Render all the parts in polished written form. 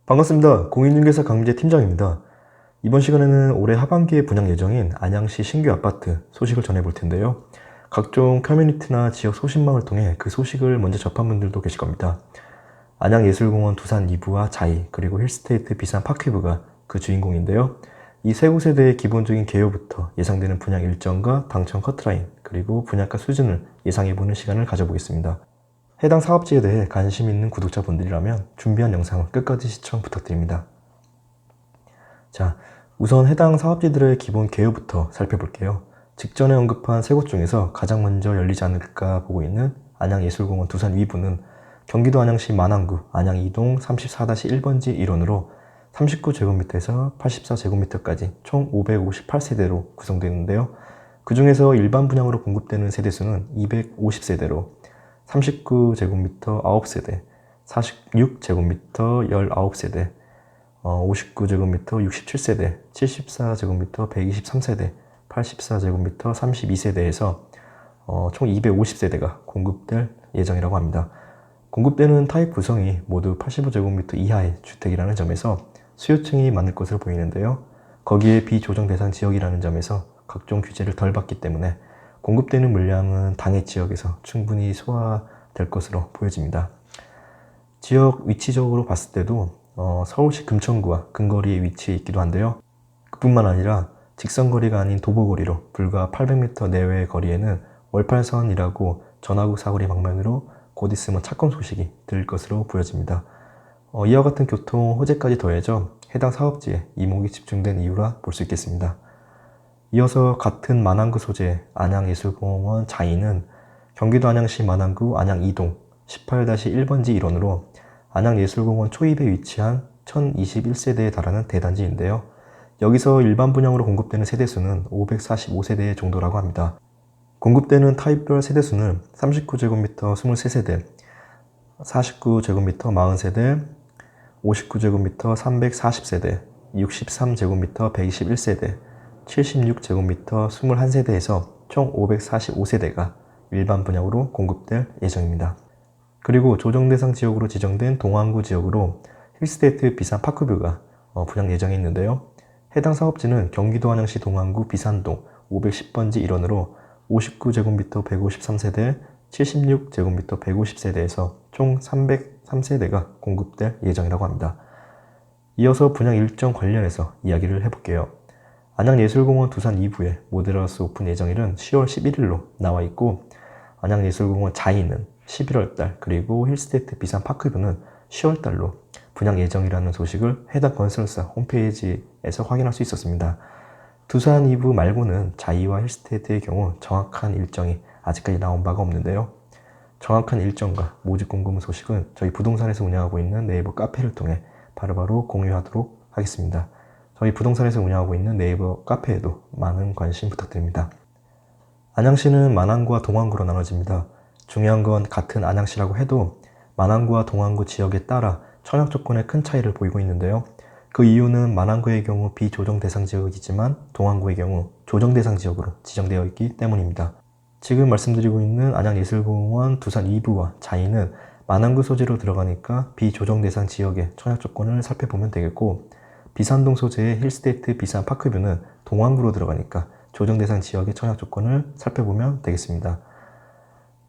반갑습니다. 공인중개사 강민재 팀장입니다. 이번 시간에는 올해 하반기에 분양 예정인 안양시 신규 아파트 소식을 전해볼 텐데요. 각종 커뮤니티나 지역 소식망을 통해 그 소식을 먼저 접한 분들도 계실 겁니다. 안양예술공원 두산 2부와 자이, 그리고 힐스테이트 비산 파크뷰가 그 주인공인데요. 이 세 곳에 대해 기본적인 개요부터 예상되는 분양 일정과 당첨 커트라인, 그리고 분양가 수준을 예상해보는 시간을 가져보겠습니다. 해당 사업지에 대해 관심 있는 구독자분들이라면 준비한 영상을 끝까지 시청 부탁드립니다. 자, 우선 해당 사업지들의 기본 개요부터 살펴볼게요. 직전에 언급한 세 곳 중에서 가장 먼저 열리지 않을까 보고 있는 안양예술공원 두산 위부는 경기도 안양시 만안구 안양 2동 34-1번지 일원으로 39제곱미터에서 84제곱미터까지 총 558세대로 구성되는데요. 그 중에서 일반 분양으로 공급되는 세대수는 250세대로 39제곱미터 9세대, 46제곱미터 19세대, 59제곱미터 67세대, 74제곱미터 123세대, 84제곱미터 32세대에서 총 250세대가 공급될 예정이라고 합니다. 공급되는 타입 구성이 모두 85제곱미터 이하의 주택이라는 점에서 수요층이 많을 것으로 보이는데요. 거기에 비조정 대상 지역이라는 점에서 각종 규제를 덜 받기 때문에 공급되는 물량은 당해 지역에서 충분히 소화될 것으로 보여집니다. 지역 위치적으로 봤을 때도 서울시 금천구와 근거리에 위치해 있기도 한데요. 그뿐만 아니라 직선거리가 아닌 도보거리로 불과 800m 내외의 거리에는 월팔선이라고 전화구 사거리 방면으로 곧 있으면 착공 소식이 들릴 것으로 보여집니다. 이와 같은 교통 호재까지 더해져 해당 사업지에 이목이 집중된 이유라 볼 수 있겠습니다. 이어서 같은 만안구 소재 안양예술공원 자이는 경기도 안양시 만안구 안양 2동 18-1번지 일원으로 안양예술공원 초입에 위치한 1021세대에 달하는 대단지인데요. 여기서 일반 분양으로 공급되는 세대수는 545세대 정도라고 합니다. 공급되는 타입별 세대수는 39제곱미터 23세대, 49제곱미터 40세대, 59제곱미터 340세대, 63제곱미터 121세대, 76제곱미터 21세대에서 총 545세대가 일반 분양으로 공급될 예정입니다. 그리고 조정 대상 지역으로 지정된 동안구 지역으로 힐스테이트 비산 파크뷰가 분양 예정이 있는데요. 해당 사업지는 경기도 안양시 동안구 비산동 510번지 일원으로 59제곱미터 153세대, 76제곱미터 150세대에서 총 303세대가 공급될 예정이라고 합니다. 이어서 분양 일정 관련해서 이야기를 해볼게요. 안양예술공원 두산 2부의 모델하우스 오픈 예정일은 10월 11일로 나와 있고, 안양예술공원 자이는 11월달, 그리고 힐스테이트 비산 파크뷰는 10월달로 분양 예정이라는 소식을 해당 건설사 홈페이지에서 확인할 수 있었습니다. 두산 2부 말고는 자이와 힐스테이트의 경우 정확한 일정이 아직까지 나온 바가 없는데요. 정확한 일정과 모집 공급 소식은 저희 부동산에서 운영하고 있는 네이버 카페를 통해 바로바로 공유하도록 하겠습니다. 저희 부동산에서 운영하고 있는 네이버 카페에도 많은 관심 부탁드립니다. 안양시는 만안구와 동안구로 나눠집니다. 중요한 건 같은 안양시라고 해도 만안구와 동안구 지역에 따라 청약 조건에 큰 차이를 보이고 있는데요. 그 이유는 만안구의 경우 비조정 대상 지역이지만 동안구의 경우 조정 대상 지역으로 지정되어 있기 때문입니다. 지금 말씀드리고 있는 안양예술공원 두산 2부와 자이는 만안구 소재로 들어가니까 비조정 대상 지역의 청약 조건을 살펴보면 되겠고, 비산동 소재의 힐스테이트 비산 파크뷰는 동안구로 들어가니까 조정 대상 지역의 청약 조건을 살펴보면 되겠습니다.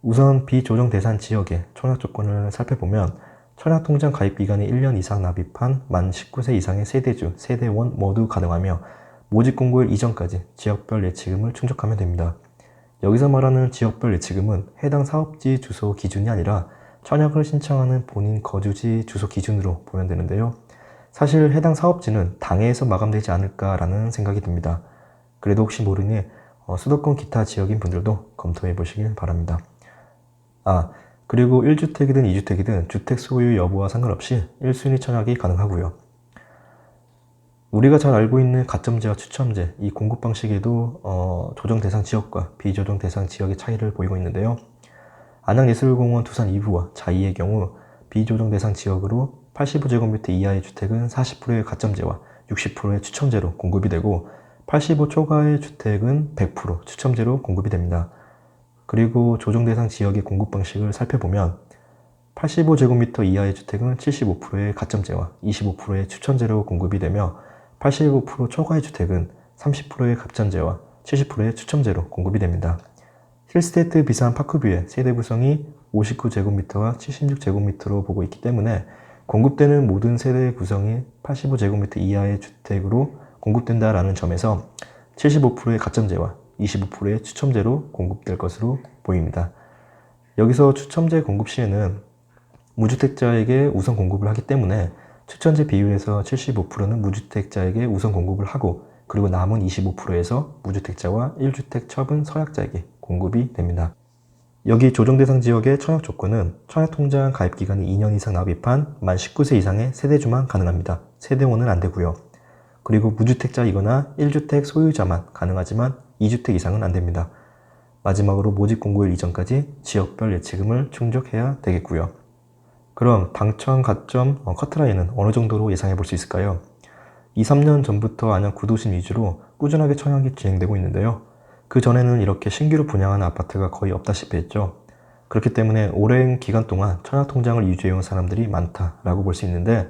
우선 비조정 대상 지역의 청약 조건을 살펴보면 청약통장 가입 기간이 1년 이상 납입한 만 19세 이상의 세대주, 세대원 모두 가능하며 모집 공고일 이전까지 지역별 예치금을 충족하면 됩니다. 여기서 말하는 지역별 예치금은 해당 사업지 주소 기준이 아니라 청약을 신청하는 본인 거주지 주소 기준으로 보면 되는데요. 사실 해당 사업지는 당해에서 마감되지 않을까라는 생각이 듭니다. 그래도 혹시 모르니 수도권 기타 지역인 분들도 검토해 보시길 바랍니다. 그리고 1주택이든 2주택이든 주택 소유 여부와 상관없이 1순위 청약이 가능하고요. 우리가 잘 알고 있는 가점제와 추첨제, 이 공급 방식에도 조정 대상 지역과 비조정 대상 지역의 차이를 보이고 있는데요. 안양예술공원 두산 2부와 자이의 경우 비조정 대상 지역으로 85제곱미터 이하의 주택은 40%의 가점제와 60%의 추첨제로 공급이 되고, 85 초과의 주택은 100% 추첨제로 공급이 됩니다. 그리고 조정 대상 지역의 공급 방식을 살펴보면 85제곱미터 이하의 주택은 75%의 가점제와 25%의 추천제로 공급이 되며 85% 초과의 주택은 30%의 갑점제와 70%의 추첨제로 공급이 됩니다. 힐스테이트 비싼 파크뷰의 세대 구성이 59제곱미터와 76제곱미터로 보고 있기 때문에 공급되는 모든 세대 구성이 85제곱미터 이하의 주택으로 공급된다라는 점에서 75%의 가점제와 25%의 추첨제로 공급될 것으로 보입니다. 여기서 추첨제 공급 시에는 무주택자에게 우선 공급을 하기 때문에 추천제 비율에서 75%는 무주택자에게 우선 공급을 하고 그리고 남은 25%에서 무주택자와 1주택 처분 서약자에게 공급이 됩니다. 여기 조정대상 지역의 청약 조건은 청약통장 가입기간이 2년 이상 납입한 만 19세 이상의 세대주만 가능합니다. 세대원은 안 되고요. 그리고 무주택자이거나 1주택 소유자만 가능하지만 2주택 이상은 안 됩니다. 마지막으로 모집 공고일 이전까지 지역별 예치금을 충족해야 되겠고요. 그럼 당첨, 가점, 커트라인은 어느 정도로 예상해 볼 수 있을까요? 2, 3년 전부터 안양 구도심 위주로 꾸준하게 청약이 진행되고 있는데요. 그 전에는 이렇게 신규로 분양하는 아파트가 거의 없다시피 했죠. 그렇기 때문에 오랜 기간 동안 청약통장을 유지해온 사람들이 많다라고 볼 수 있는데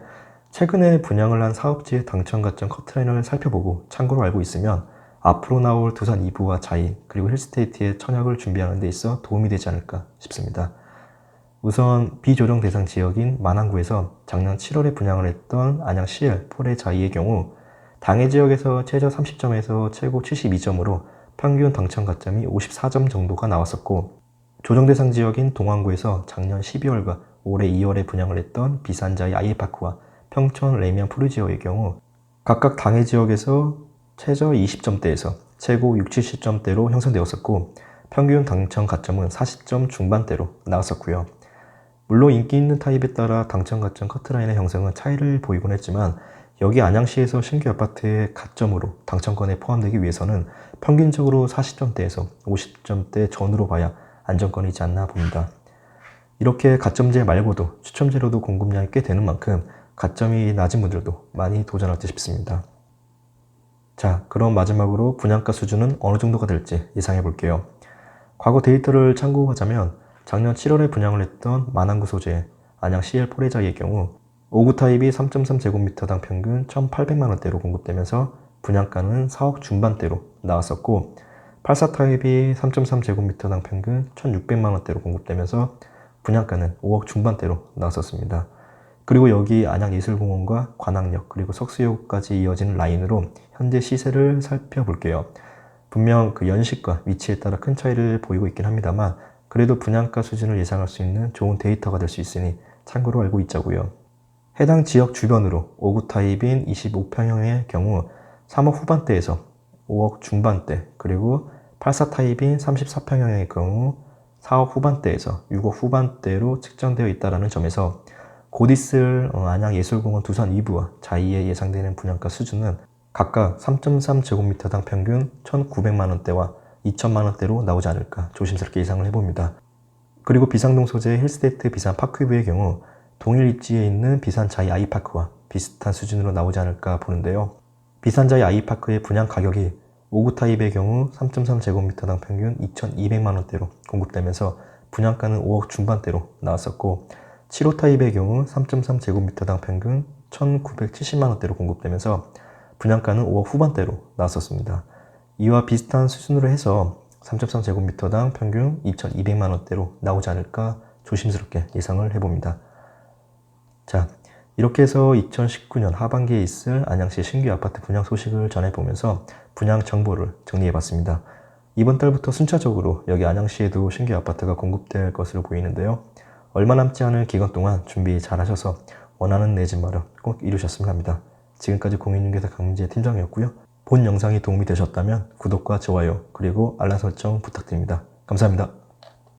최근에 분양을 한 사업지의 당첨, 가점, 커트라인을 살펴보고 참고로 알고 있으면 앞으로 나올 두산 2부와 자이 그리고 힐스테이트의 청약을 준비하는 데 있어 도움이 되지 않을까 싶습니다. 우선 비조정 대상 지역인 만안구에서 작년 7월에 분양을 했던 안양 CL 폴의 자이의 경우 당해 지역에서 최저 30점에서 최고 72점으로 평균 당첨 가점이 54점 정도가 나왔었고 조정 대상 지역인 동안구에서 작년 12월과 올해 2월에 분양을 했던 비산자이 아이파크와 평촌 레미안 푸르지오의 경우 각각 당해 지역에서 최저 20점대에서 최고 60, 70점대로 형성되었었고 평균 당첨 가점은 40점 중반대로 나왔었고요. 물론 인기 있는 타입에 따라 당첨 가점 커트라인의 형성은 차이를 보이곤 했지만 여기 안양시에서 신규 아파트의 가점으로 당첨권에 포함되기 위해서는 평균적으로 40점대에서 50점대 전후로 봐야 안정권이지 않나 봅니다. 이렇게 가점제 말고도 추첨제로도 공급량이 꽤 되는 만큼 가점이 낮은 분들도 많이 도전할 듯 싶습니다. 자, 그럼 마지막으로 분양가 수준은 어느 정도가 될지 예상해 볼게요. 과거 데이터를 참고하자면 작년 7월에 분양을 했던 만안구 소재 안양 CL 포레자이의 경우 5구 타입이 3.3제곱미터당 평균 1,800만원대로 공급되면서 분양가는 4억 중반대로 나왔었고 84 타입이 3.3제곱미터당 평균 1,600만원대로 공급되면서 분양가는 5억 중반대로 나왔었습니다. 그리고 여기 안양예술공원과 관악역 그리고 석수역까지 이어지는 라인으로 현재 시세를 살펴볼게요. 분명 그 연식과 위치에 따라 큰 차이를 보이고 있긴 합니다만 그래도 분양가 수준을 예상할 수 있는 좋은 데이터가 될 수 있으니 참고로 알고 있자고요. 해당 지역 주변으로 5구 타입인 25평형의 경우 3억 후반대에서 5억 중반대 그리고 84 타입인 34평형의 경우 4억 후반대에서 6억 후반대로 측정되어 있다는 점에서 곧 있을 안양예술공원 두산 2부와 자이에 예상되는 분양가 수준은 각각 3.3제곱미터당 평균 1,900만원대와 2,000만원대로 나오지 않을까 조심스럽게 예상을 해봅니다. 그리고 비상동 소재의 힐스테이트 비산 파크뷰의 경우 동일 입지에 있는 비산 자이 아이파크와 비슷한 수준으로 나오지 않을까 보는데요. 비산 자이 아이파크의 분양 가격이 5구 타입의 경우 3.3제곱미터당 평균 2,200만원대로 공급되면서 분양가는 5억 중반대로 나왔었고 7호 타입의 경우 3.3제곱미터당 평균 1,970만원대로 공급되면서 분양가는 5억 후반대로 나왔었습니다. 이와 비슷한 수준으로 해서 3.3제곱미터당 평균 2,200만원대로 나오지 않을까 조심스럽게 예상을 해봅니다. 자, 이렇게 해서 2019년 하반기에 있을 안양시 신규 아파트 분양 소식을 전해보면서 분양 정보를 정리해봤습니다. 이번 달부터 순차적으로 여기 안양시에도 신규 아파트가 공급될 것으로 보이는데요. 얼마 남지 않은 기간 동안 준비 잘 하셔서 원하는 내 집 마련 꼭 이루셨으면 합니다. 지금까지 공인중개사 강민재 팀장이었고요. 본 영상이 도움이 되셨다면 구독과 좋아요 그리고 알람 설정 부탁드립니다. 감사합니다.